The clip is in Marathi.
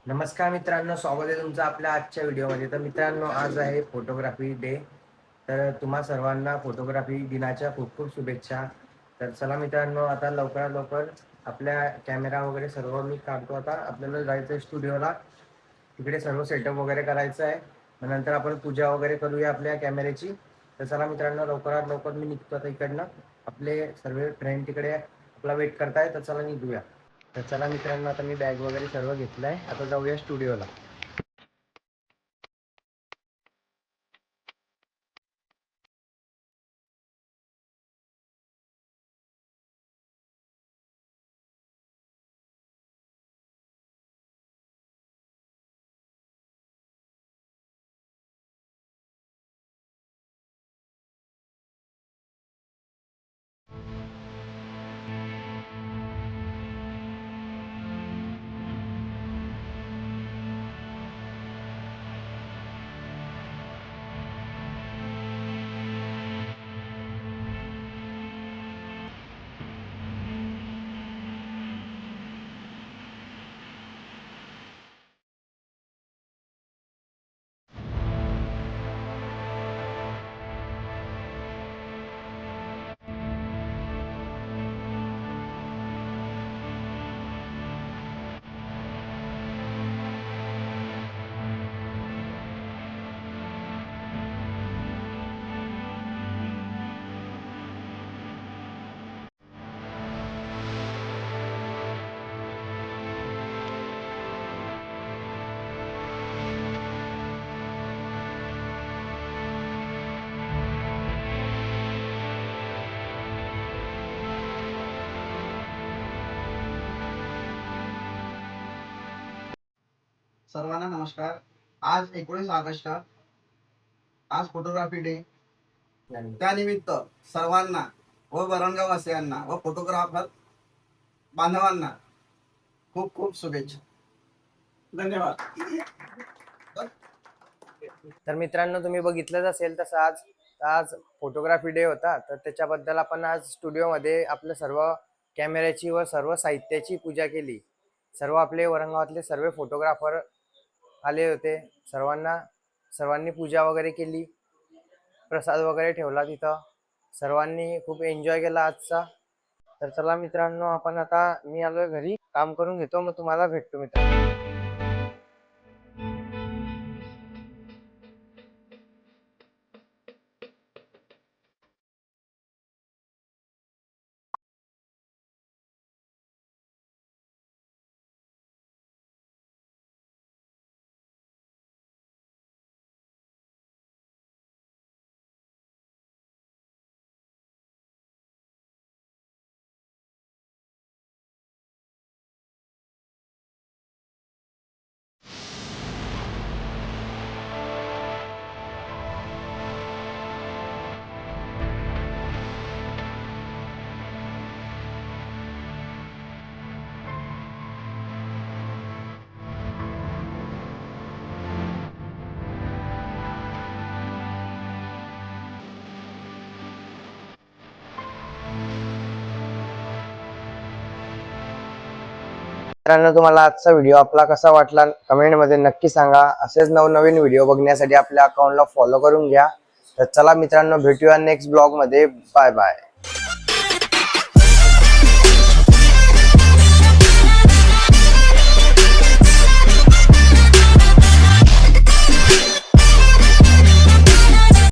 नमस्कार मित्रांनो, स्वागत आहे तुमचं आपल्या आजच्या व्हिडिओमध्ये. तर मित्रांनो, आज आहे फोटोग्राफी डे. तर तुम्हा सर्वांना फोटोग्राफी दिनाच्या खूप खूप शुभेच्छा. तर चला मित्रांनो, आता लवकरात लवकर आपल्या कॅमेरा वगैरे सर्व मी काढतो. आता आपल्याला जायचं आहे स्टुडिओला, तिकडे सर्व सेटअप वगैरे करायचं आहे. मग नंतर आपण पूजा वगैरे करूया आपल्या कॅमेऱ्याची. तर चला मित्रांनो, लवकरात लवकर मी निघतो आता इकडनं. आपले सर्व फ्रेंड तिकडे आपला वेट करताय, तर चला निघूया. तर चला मित्रांनो, आता मी बॅग वगैरे सर्व घेतलं आहे. आता जाऊया स्टुडिओला. सर्वांना नमस्कार. आज 19 ऑगस्ट, आज फोटोग्राफी डे. त्यानिमित्त सर्वांना व वरणगाववासियांना व फोटोग्राफर बांधवांना खूप खूप शुभेच्छा. धन्यवाद. तर मित्रांनो, तुम्ही बघितलंच असेल तसं आज आज फोटोग्राफी डे होता. तर त्याच्याबद्दल आपण आज स्टुडिओमध्ये आपल्या सर्व कॅमेऱ्याची व सर्व साहित्याची पूजा केली. सर्व आपले वरंगावातले सर्व फोटोग्राफर आले होते. सर्वांनी पूजा वगैरे केली, प्रसाद वगैरे ठेवला तिथं. सर्वांनी खूप एन्जॉय केला आजचा. तर चला मित्रांनो, आपण आता मी आलोय घरी, काम करून घेतो, मग तुम्हाला भेटतो मित्रांनो. मित्रांनो, तुम्हाला आजचा व्हिडिओ आपला कसा वाटला कमेंटमध्ये नक्की सांगा. असेच नवनवीन व्हिडिओ बघण्यासाठी आपल्या अकाउंटला फॉलो करून घ्या. तर चला मित्रांनो, भेटूया नेक्स्ट ब्लॉग मध्ये. Bye bye.